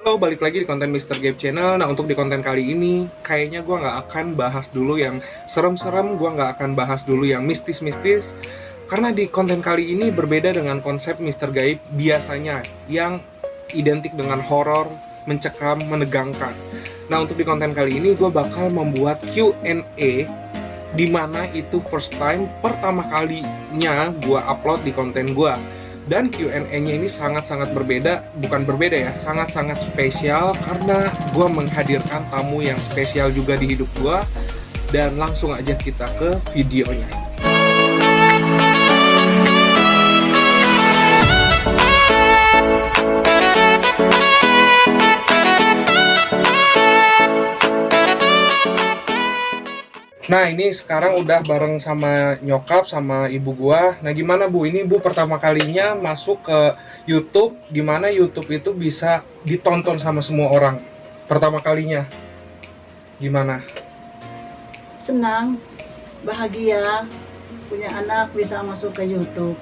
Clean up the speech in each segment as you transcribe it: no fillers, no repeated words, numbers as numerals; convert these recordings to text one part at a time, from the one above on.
Halo, balik lagi di konten Mr. Gabe Channel. Nah, untuk di konten kali ini, kayaknya gue nggak akan bahas dulu yang serem-serem, gue nggak akan bahas dulu yang mistis-mistis, karena di konten kali ini berbeda dengan konsep Mr. Gabe biasanya, yang identik dengan horor, mencekam, menegangkan. Nah, untuk di konten kali ini, gue bakal membuat Q&A, di mana itu first time, pertama kalinya gue upload di konten gue. Dan Q&A-nya ini sangat-sangat berbeda, bukan berbeda ya, sangat-sangat spesial karena gue menghadirkan tamu yang spesial juga di hidup gue. Dan langsung aja kita ke videonya. Nah, ini sekarang udah bareng sama nyokap sama ibu gua. Nah, gimana Bu? Ini Bu pertama kalinya masuk ke YouTube, di mana YouTube itu bisa ditonton sama semua orang. Pertama kalinya. Gimana? Senang, bahagia, punya anak bisa masuk ke YouTube.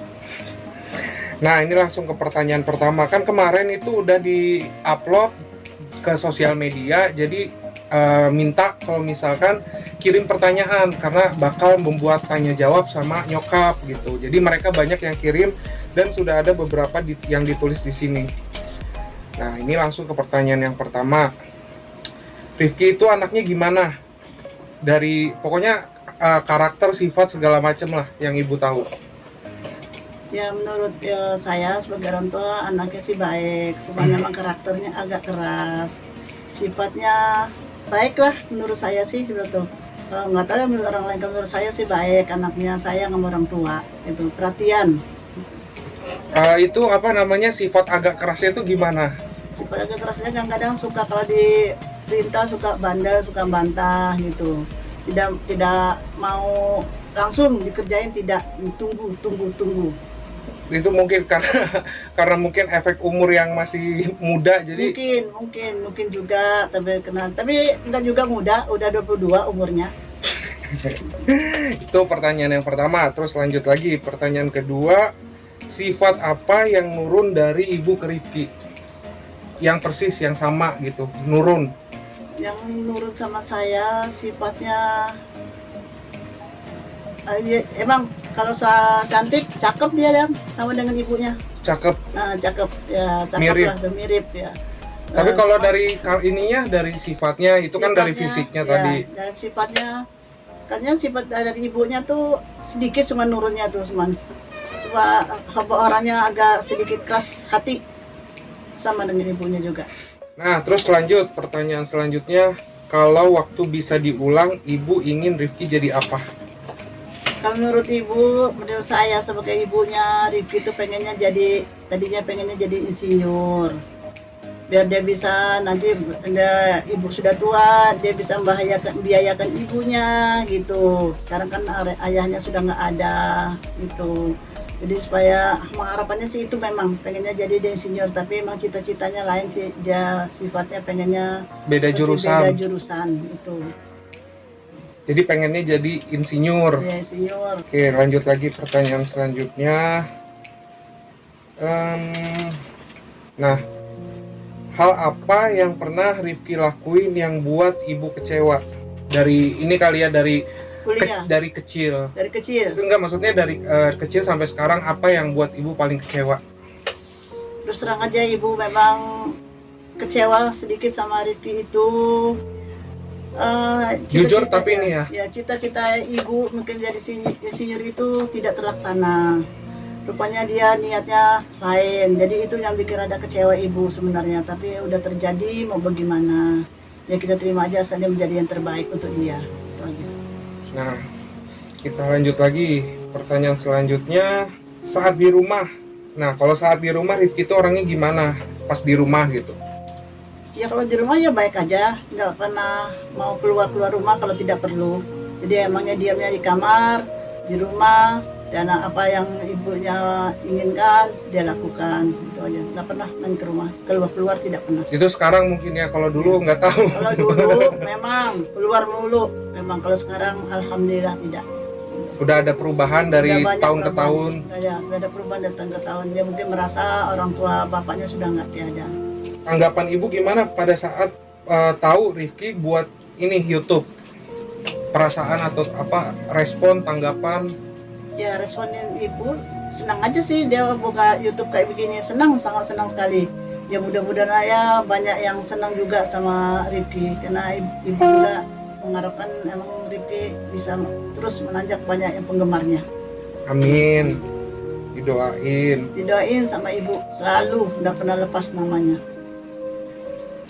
Nah, ini langsung ke pertanyaan pertama. Kan kemarin itu udah di-upload ke sosial media, jadi minta kalau misalkan kirim pertanyaan karena bakal membuat tanya jawab sama nyokap gitu. Jadi mereka banyak yang kirim dan sudah ada beberapa yang ditulis di sini. Nah, ini langsung ke pertanyaan yang pertama. Rifki itu anaknya gimana? Dari pokoknya karakter, sifat segala macam lah yang ibu tahu. Ya menurut saya sebagai orang tua, anaknya sih baik, cuma memang karakternya agak keras. Sifatnya baik lah menurut saya sih gitu. Nggak tahu ya menurut orang lain, menurut saya sih baik, anaknya sayang sama orang tua, itu perhatian. Itu apa namanya, sifat agak kerasnya itu gimana? Sifat agak kerasnya kadang-kadang suka kalau diperintah suka bandel, suka bantah gitu. Tidak mau langsung dikerjain, tidak, tunggu. Itu mungkin karena mungkin efek umur yang masih muda, jadi mungkin juga, tapi enggak juga muda, udah 22 umurnya. Itu pertanyaan yang pertama. Terus lanjut lagi, pertanyaan kedua, sifat apa yang nurun dari ibu ke Rifki? Yang persis, yang sama gitu, nurun. Yang nurun sama saya sifatnya emang kalau cantik, cakep dia ya, sama dengan ibunya. Cakep. Nah, cakep ya, cakep mirip. Lah, mirip ya. Tapi kalau dari ininya, dari sifatnya itu kan dari fisiknya ya, tadi. Dan sifatnya, katanya sifat dari ibunya tuh sedikit cuma nurunnya tuh, cuma orangnya agak sedikit keras hati, sama dengan ibunya juga. Nah, terus lanjut pertanyaan selanjutnya, kalau waktu bisa diulang, ibu ingin Rifki jadi apa? Kalau menurut saya sebagai ibunya, Rifki itu tadinya pengennya jadi insinyur, biar dia bisa nanti ibu sudah tua, dia bisa membiayakan ibunya gitu. Sekarang kan ayahnya sudah nggak ada gitu. Jadi supaya harapannya sih itu, memang pengennya jadi dia insinyur, tapi emang cita-citanya lain sih, dia sifatnya pengennya beda jurusan itu. Jadi pengennya jadi insinyur. Ya, insinyur. Oke, lanjut lagi pertanyaan selanjutnya. Nah, hal apa yang pernah Rifki lakuin yang buat ibu kecewa? Dari ini kali ya, dari kecil. Dari kecil? Enggak, maksudnya dari kecil sampai sekarang, apa yang buat ibu paling kecewa? Terus terang aja, ibu memang kecewa sedikit sama Rifki itu. Jujur tapi ini ya. Ya, cita-cita ibu mungkin jadi insinyur itu tidak terlaksana. Rupanya dia niatnya lain. Jadi itu yang bikin ada kecewa ibu sebenarnya. Tapi udah terjadi, mau bagaimana? Ya kita terima aja, asalnya menjadi yang terbaik untuk dia. Itu aja. Nah, kita lanjut lagi. Pertanyaan selanjutnya, saat di rumah. Nah, kalau saat di rumah Rifki itu orangnya gimana pas di rumah gitu? Ya kalau di rumah ya baik aja, nggak pernah mau keluar rumah kalau tidak perlu. Jadi emangnya diamnya di kamar, di rumah, dan apa yang ibunya inginkan dia lakukan, itu aja. Nggak pernah main ke rumah, keluar tidak pernah. Itu sekarang mungkin ya, kalau dulu nggak tahu. Kalau dulu memang keluar mulu, memang. Kalau sekarang alhamdulillah tidak. Udah ada perubahan dari tahun ke tahun. Ya, udah ada perubahan dari tahun ke tahun. Dia mungkin merasa orang tua bapaknya sudah nggak tiada. tanggapan ibu gimana pada saat tahu Rifki buat ini YouTube? Perasaan atau apa, respon, tanggapan? Ya responin ibu senang aja sih dia buka YouTube kayak begini, senang, sangat senang sekali. Ya mudah-mudahan ya banyak yang senang juga sama Rifki, karena ibu juga mengharapkan emang Rifki bisa terus menanjak banyak yang penggemarnya. Amin, didoain Sama ibu selalu nggak pernah lepas namanya.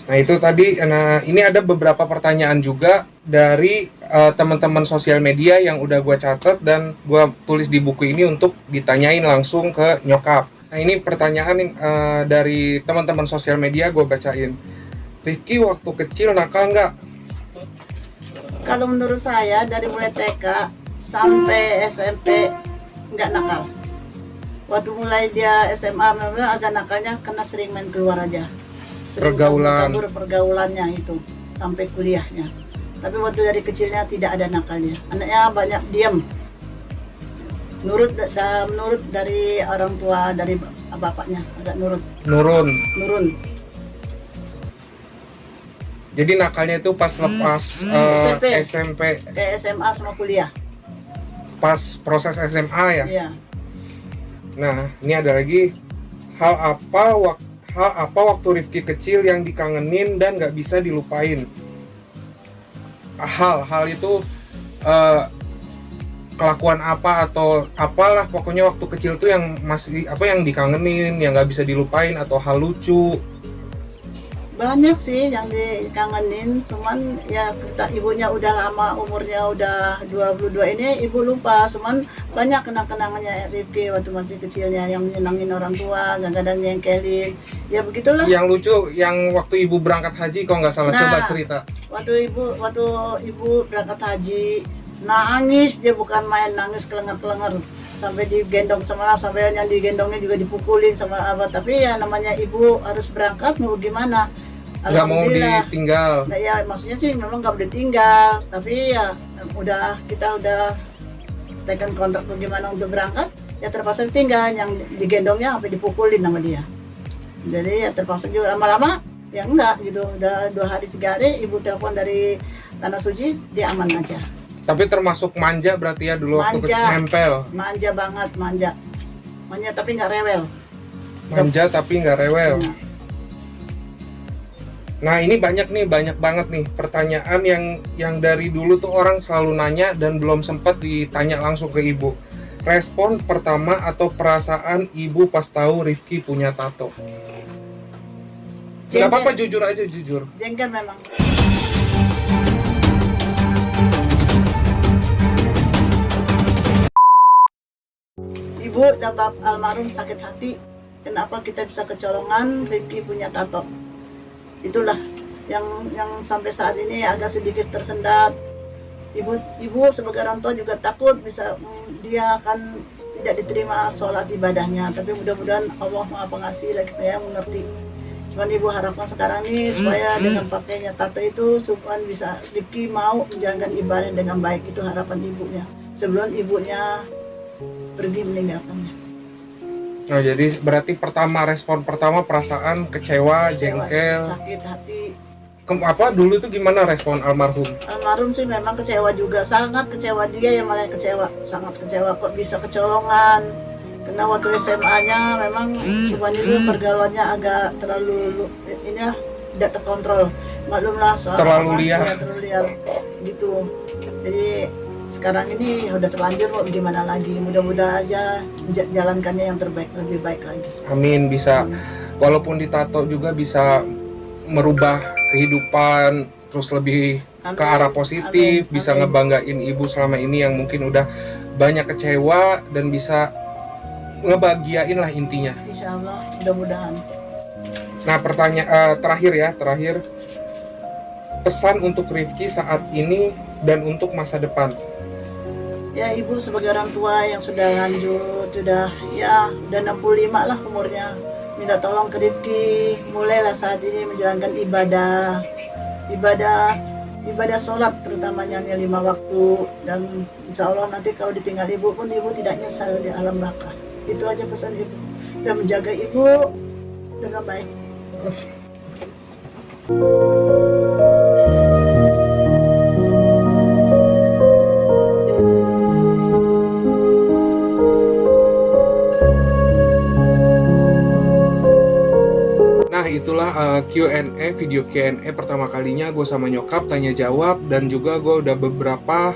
Nah itu tadi, nah ini ada beberapa pertanyaan juga dari teman-teman sosial media yang udah gue catat dan gue tulis di buku ini untuk ditanyain langsung ke nyokap. Nah ini pertanyaan dari teman-teman sosial media, gue bacain. Rifki waktu kecil nakal nggak? Kalau menurut saya dari mulai TK sampai SMP nggak nakal. Waktu mulai dia SMA memang agak nakalnya karena sering main keluar aja. Pergaulannya itu sampai kuliahnya. Tapi waktu dari kecilnya tidak ada nakalnya. Anaknya banyak diam. Nurut dari orang tua, dari bapaknya agak Nurun. Jadi nakalnya itu pas lepas SMP, SMA sama kuliah. pas proses SMA ya. Iya. Nah ini ada lagi, hal apa waktu Rifki kecil yang dikangenin dan nggak bisa dilupain? Hal itu kelakuan apa atau apalah pokoknya waktu kecil tuh yang masih yang dikangenin, yang nggak bisa dilupain, atau hal lucu. Banyak sih yang dikangenin, cuman ya kita ibunya udah lama, umurnya udah 22 ini, ibu lupa. Cuman banyak kenang-kenangannya Rifki waktu masih kecilnya, yang menyenangin orang tua, kadang-kadang nyengkelin. Ya begitulah. Yang lucu, yang waktu ibu berangkat haji kalau nggak salah, coba cerita. Waktu ibu berangkat haji, nangis, dia bukan main nangis kelengar-kelengar. Sampai digendong sampai yang digendongnya juga dipukulin sama abah. Tapi ya namanya ibu harus berangkat, mau gimana? Nggak mau ditinggal. Nah, ya maksudnya sih memang nggak boleh ditinggal, tapi ya kita udah tekan kontrak bagaimana untuk berangkat, ya terpaksa tinggal, yang digendongnya sampai dipukulin sama dia. Jadi ya terpaksa juga, lama-lama ya enggak gitu, udah 2 hari 3 hari ibu telepon dari Tanah Suci, dia aman aja. Tapi termasuk manja berarti ya dulu waktu nempel. Manja banget, manja tapi nggak rewel. Manja tapi nggak rewel. Nah ini banyak banget nih pertanyaan yang dari dulu tuh orang selalu nanya dan belum sempat ditanya langsung ke ibu. Respon pertama atau perasaan ibu pas tahu Rifki punya tato? Gak apa-apa, jujur aja, jujur. Jengkel memang. Ibu dan bapak almarhum sakit hati, kenapa kita bisa kecolongan Rifki punya tato. Itulah yang sampai saat ini agak sedikit tersendat. Ibu sebagai orang tua juga takut dia akan tidak diterima sholat ibadahnya, tapi mudah-mudahan Allah Maha Pengasih lagi saya mengerti. Cuman ibu harapkan sekarang ini supaya dengan pakainya tato itu supaya bisa Rifki mau menjalankan ibadah dengan baik, itu harapan ibunya sebelum ibunya pergi meninggalkannya. Nah jadi berarti respon pertama perasaan kecewa, jengkel, sakit hati. Dulu tuh gimana respon almarhum? Almarhum sih memang kecewa juga, sangat kecewa, dia yang malah kecewa, sangat kecewa kok bisa kecolongan. Karena waktu SMA-nya memang cuman itu pergaulannya agak terlalu tidak terkontrol. Maklumlah soal terlalu liar gitu. Jadi sekarang ini udah terlanjur, kok gimana lagi, mudah-mudahan aja jalankannya yang terbaik, lebih baik lagi. Amin, bisa walaupun ditato juga bisa merubah kehidupan terus lebih ke arah positif. Amin. Bisa ngebanggain ibu selama ini yang mungkin udah banyak kecewa dan bisa ngebahagiain lah intinya. Insya Allah, mudah-mudahan. Nah terakhir pesan untuk Rifki saat ini dan untuk masa depan. Ya ibu sebagai orang tua yang sudah lanjut, udah 65 lah umurnya, minta tolong ke Rifki, mulailah saat ini menjalankan ibadah sholat terutamanya 5 waktu, dan insya Allah nanti kalau ditinggal ibu pun ibu tidak nyesal di alam baka. Itu aja pesan ibu, dan menjaga ibu dengan baik. Nah itulah Q&A, video Q&A pertama kalinya gue sama nyokap tanya jawab, dan juga gue udah beberapa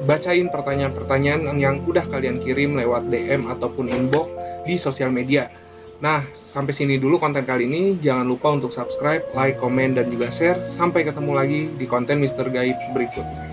bacain pertanyaan-pertanyaan yang udah kalian kirim lewat DM ataupun inbox di sosial media. Nah, sampai sini dulu konten kali ini. Jangan lupa untuk subscribe, like, komen, dan juga share. Sampai ketemu lagi di konten Mr. Gaib berikutnya.